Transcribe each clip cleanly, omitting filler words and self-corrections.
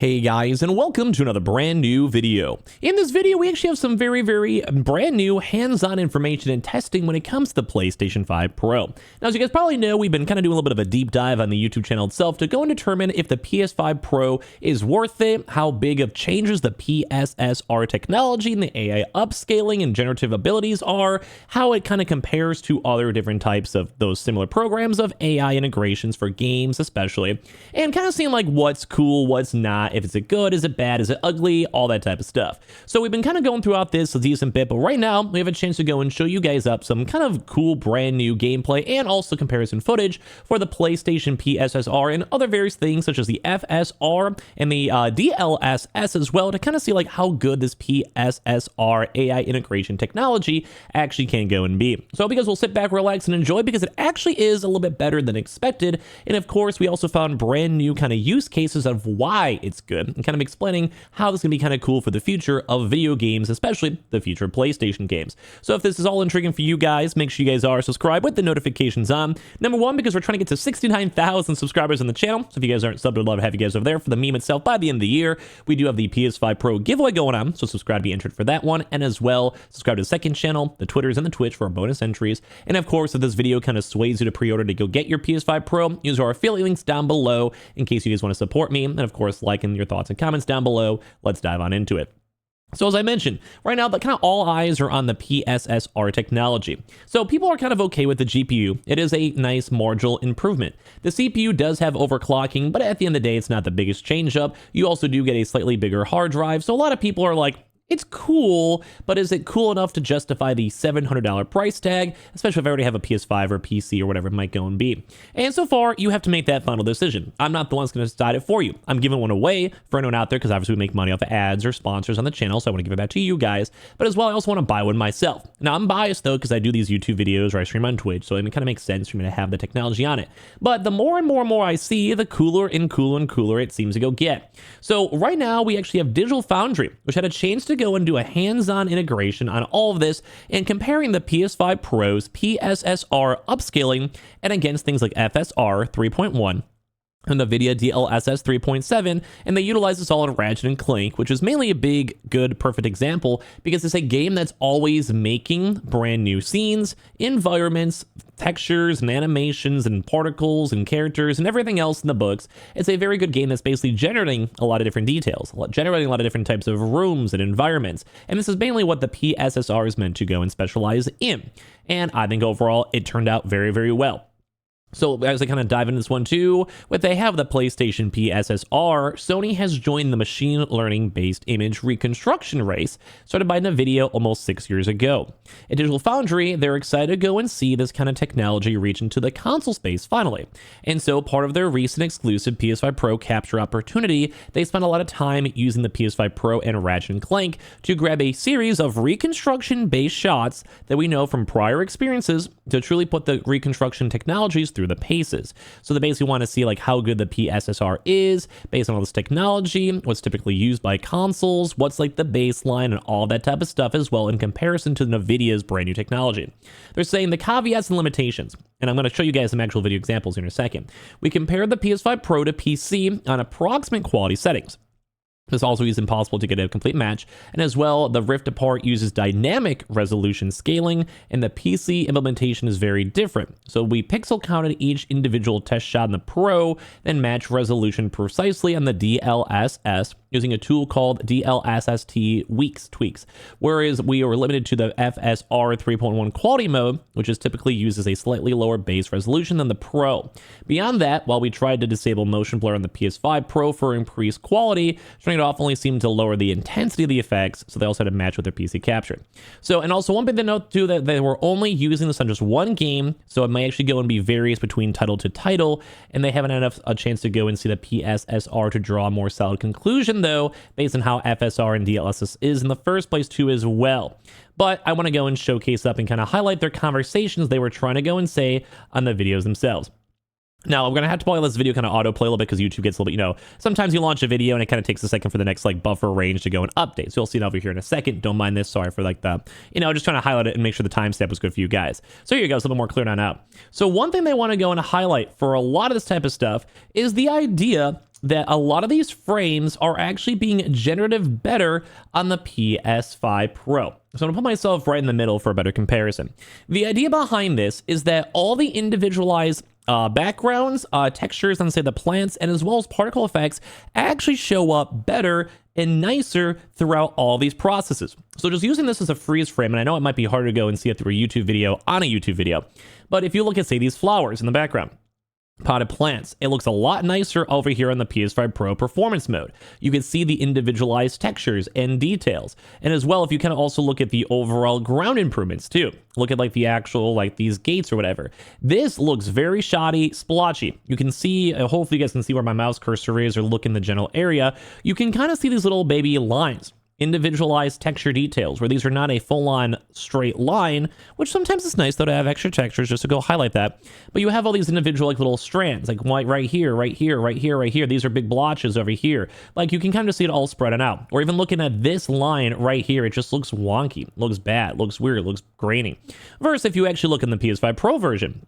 Hey guys, and welcome to another brand new video. In this video, we actually have some very brand new hands-on information and testing when it comes to the PlayStation 5 Pro. Now, as you guys probably know, we've been kind of doing a little bit of a deep dive on the YouTube channel itself to go and determine if the PS5 Pro is worth it, how big of changes the Pssr technology and the AI upscaling and generative abilities are, how it kind of compares to other different types of those similar programs of AI integrations for games especially, and kind of seeing like what's cool, what's not, if it's good, is it bad, is it ugly, all that type of stuff. So we've been kind of going throughout this a decent bit, but right now we have a chance to go and show you guys up some kind of cool brand new gameplay and also comparison footage for the PlayStation Pssr and other various things such as the FSR and the DLSS as well, to kind of see like how good this Pssr AI integration technology actually can go and be. So I hope you guys will sit back, relax, and enjoy, because it actually is a little bit better than expected. And of course, we also found brand new kind of use cases of why it's good, and kind of explaining how this can be kind of cool for the future of video games, especially the future of PlayStation games. So if this is all intriguing for you guys, make sure you guys are subscribed with the notifications on. Number one, because we're trying to get to 69,000 subscribers on the channel. So if you guys aren't subbed, I'd love to have you guys over there for the meme itself by the end of the year. We do have the PS5 Pro giveaway going on, so subscribe to be entered for that one. And as well, subscribe to the second channel, the Twitters and the Twitch for our bonus entries. And of course, if this video kind of sways you to pre-order to go get your PS5 Pro, use our affiliate links down below in case you guys want to support me. And of course, liking your thoughts and comments down below. Let's dive on into it. So as I mentioned, right now, kind of all eyes are on the Pssr technology. So people are kind of okay with the GPU. It is a nice marginal improvement. The CPU does have overclocking, but at the end of the day, it's not the biggest change up. You also do get a slightly bigger hard drive. So a lot of people are like, it's cool, but is it cool enough to justify the $700 price tag, especially if I already have a PS5 or PC or whatever it might go and be? And so far, you have to make that final decision. I'm not the one that's going to decide it for you. I'm giving one away for anyone out there, because obviously we make money off of ads or sponsors on the channel, so I want to give it back to you guys. But as well, I also want to buy one myself. Now, I'm biased, though, because I do these YouTube videos or I stream on Twitch, so it kind of makes sense for me to have the technology on it. But the more and more I see, the cooler and cooler it seems to go get. So right now, we actually have Digital Foundry, which had a chance to go and do a hands-on integration on all of this and comparing the PS5 Pro's Pssr upscaling and against things like FSR 3.1 and the NVIDIA DLSS 3.7, and they utilize this all in Ratchet and Clank, which is mainly a big, good, perfect example because it's a game that's always making brand new scenes, environments, textures and animations and particles and characters and everything else in the books. It's a very good game that's basically generating a lot of different details, generating a lot of different types of rooms and environments. And this is mainly what the Pssr is meant to go and specialize in. And I think overall it turned out very well. So as I kind of dive into this one too, what they have the PlayStation Pssr, Sony has joined the machine learning based image reconstruction race started by NVIDIA almost 6 years ago. At Digital Foundry, they're excited to go and see this kind of technology reach into the console space finally. And so part of their recent exclusive PS5 Pro capture opportunity, they spent a lot of time using the PS5 Pro and Ratchet and Clank to grab a series of reconstruction based shots that we know from prior experiences to truly put the reconstruction technologies through the paces. So they basically want to see like how good the Pssr is based on all this technology, what's typically used by consoles, what's like the baseline and all that type of stuff as well in comparison to NVIDIA's brand new technology. They're saying the caveats and limitations, and I'm going to show you guys some actual video examples here in a second. We compared the PS5 Pro to PC on approximate quality settings. This also is impossible to get a complete match. And as well, the Rift Apart uses dynamic resolution scaling, and the PC implementation is very different. So we pixel counted each individual test shot in the Pro, then match resolution precisely on the DLSS using a tool called DLSST tweaks, whereas we are limited to the FSR 3.1 quality mode, which is typically used as a slightly lower base resolution than the Pro. Beyond that, while we tried to disable motion blur on the PS5 Pro for increased quality, turning it off only seemed to lower the intensity of the effects, so they also had to match with their PC capture. So, and also one thing to note too, that they were only using this on just one game, so it may actually go and be various between title to title, and they haven't had a chance to go and see the Pssr to draw a more solid conclusion though, based on how FSR and DLSS is in the first place too as well. But I want to go and showcase up and kind of highlight their conversations they were trying to go and say on the videos themselves. Now, I'm going to have to probably let this video kind of autoplay a little bit because YouTube gets a little bit, sometimes you launch a video and it kind of takes a second for the next like buffer range to go and update. So you'll see it over here in a second. Don't mind this. Sorry for like the, just trying to highlight it and make sure the timestamp was good for you guys. So here you go. It's a little more clear on out. So one thing they want to go and highlight for a lot of this type of stuff is the idea that a lot of these frames are actually being generative better on the PS5 Pro. So I'm gonna put myself right in the middle for a better comparison. The idea behind this is that all the individualized backgrounds, textures on say the plants, and as well as particle effects actually show up better and nicer throughout all these processes. So just using this as a freeze frame, and I know it might be harder to go and see it through a YouTube video on a YouTube video, but if you look at say these flowers in the background, potted plants, it looks a lot nicer over here on the PS5 Pro performance mode. You can see the individualized textures and details. And as well, if you kind of also look at the overall ground improvements too, look at like the actual, like these gates or whatever. This looks very shoddy, splotchy. You can see, hopefully you guys can see where my mouse cursor is or look in the general area. You can kind of see these little baby lines. Individualized texture details where these are not a full-on straight line, which sometimes it's nice though to have extra textures just to go highlight that, but you have all these individual like little strands like right here, right here, right here, right here. These are big blotches over here. Like you can kind of see it all spreading out. Or even looking at this line right here, it just looks wonky, looks bad, looks weird, looks grainy. Versus if you actually look in the PS5 Pro version,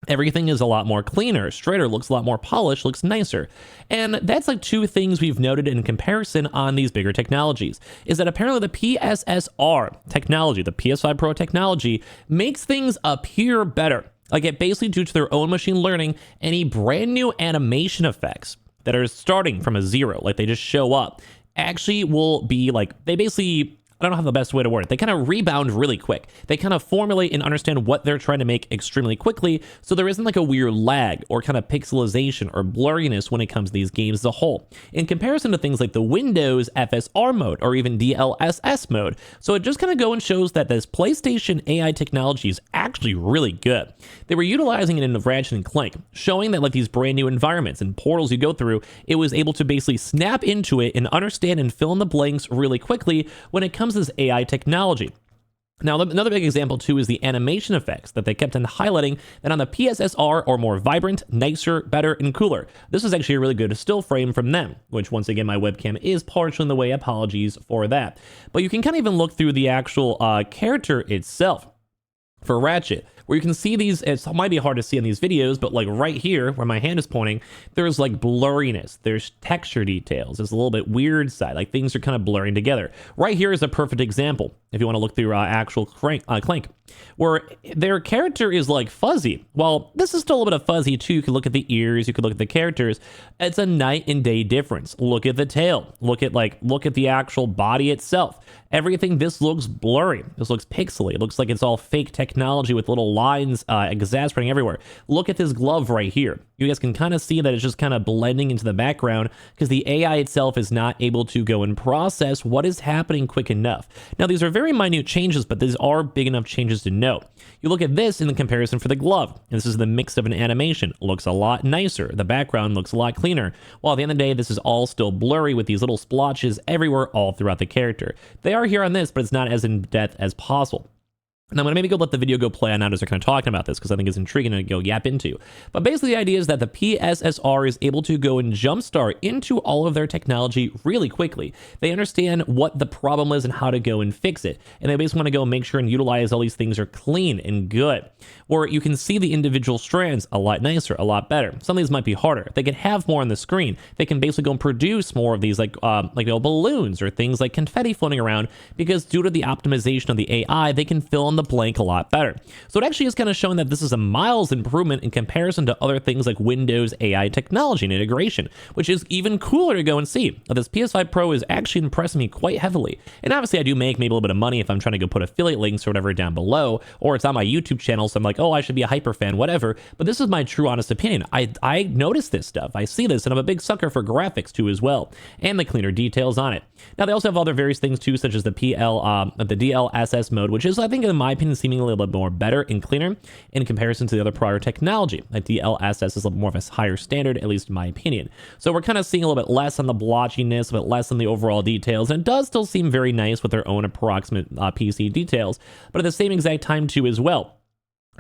everything is a lot more cleaner, straighter, looks a lot more polished, looks nicer. And that's like two things we've noted in comparison on these bigger technologies, is that apparently the Pssr technology, the PS5 Pro technology, makes things appear better. Like it basically due to their own machine learning, any brand new animation effects that are starting from a zero, like they just show up, actually will be like, they basically, I don't know how the best way to word it. They kind of rebound really quick. They kind of formulate and understand what they're trying to make extremely quickly, so there isn't like a weird lag or kind of pixelization or blurriness when it comes to these games as a whole, in comparison to things like the Windows FSR mode or even DLSS mode. So it just kind of go and shows that this PlayStation AI technology is actually really good. They were utilizing it in Ratchet and Clank, showing that like these brand new environments and portals you go through, it was able to basically snap into it and understand and fill in the blanks really quickly when it comes to this AI technology. Now, another big example too is the animation effects that they kept on highlighting that on the Pssr are more vibrant, nicer, better, and cooler. This is actually a really good still frame from them, which once again, my webcam is partially in the way, apologies for that. But you can kind of even look through the actual character itself for Ratchet, where you can see these, it might be hard to see in these videos, but like right here where my hand is pointing, there's like blurriness, there's texture details, there's a little bit weird side, like things are kind of blurring together. Right here is a perfect example, if you want to look through actual Clank, where their character is like fuzzy. Well, this is still a little bit of fuzzy too. You can look at the ears, you can look at the characters. It's a night and day difference. Look at the tail, look at the actual body itself. Everything, this looks blurry. This looks pixely. It looks like it's all fake technology with little lines exasperating everywhere. Look at this glove right here. You guys can kind of see that it's just kind of blending into the background because the AI itself is not able to go and process what is happening quick enough. Now, these are very minute changes, but these are big enough changes to note. You look at this in the comparison for the glove. And this is the mix of an animation. It looks a lot nicer. The background looks a lot cleaner. While at the end of the day, this is all still blurry with these little splotches everywhere all throughout the character. They are here on this, but it's not as in depth as possible. And I'm going to maybe go let the video go play on out as they're kind of talking about this because I think it's intriguing to go yap into. But basically the idea is that the Pssr is able to go and jumpstart into all of their technology really quickly. They understand what the problem is and how to go and fix it. And they basically want to go and make sure and utilize all these things are clean and good. Where you can see the individual strands a lot nicer, a lot better. Some of these might be harder. They can have more on the screen. They can basically go and produce more of these like balloons or things like confetti floating around because due to the optimization of the AI, they can fill in the blank a lot better. So it actually is kind of showing that this is a miles improvement in comparison to other things like Windows AI technology and integration, which is even cooler to go and see. This PS5 Pro is actually impressing me quite heavily. And obviously I do make maybe a little bit of money if I'm trying to go put affiliate links or whatever down below, or it's on my YouTube channel. So I'm like, oh, I should be a hyper fan, whatever. But this is my true honest opinion. I notice this stuff. I see this and I'm a big sucker for graphics too as well. And the cleaner details on it. Now they also have other various things too, such as the DLSS mode, which is I think in my opinion seemingly a little bit more better and cleaner in comparison to the other prior technology. Like DLSS is a little more of a higher standard, at least in my opinion. So we're kind of seeing a little bit less on the blotchiness, a bit less on the overall details, and it does still seem very nice with their own approximate PC details, but at the same exact time too as well.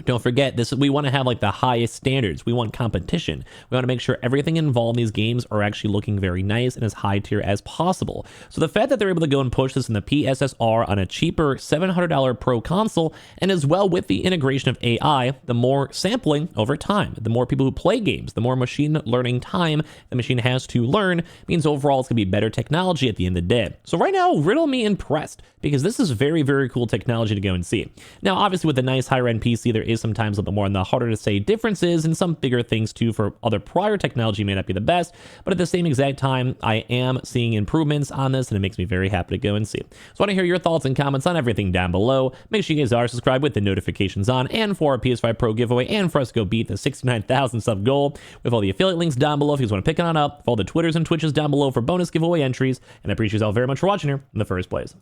Don't forget this, we want to have like the highest standards. We want competition. We want to make sure everything involved in these games are actually looking very nice and as high tier as possible. So the fact that they're able to go and push this in the Pssr on a cheaper $700 Pro console, and as well with the integration of AI, the more sampling over time, the more people who play games, the more machine learning time the machine has to learn, means overall it's going to be better technology at the end of the day. So right now, riddle me impressed, because this is very, very cool technology to go and see. Now, obviously with a nice higher-end PC, there is sometimes a little bit more on the harder to say differences, and some bigger things too for other prior technology may not be the best, but at the same exact time, I am seeing improvements on this, and it makes me very happy to go and see. So I want to hear your thoughts and comments on everything down below. Make sure you guys are subscribed with the notifications on, and for our PS5 Pro giveaway, and for us to go beat the 69,000 sub goal, with all the affiliate links down below if you guys want to pick it on up, follow the Twitters and Twitches down below for bonus giveaway entries, and I appreciate you all very much for watching here in the first place.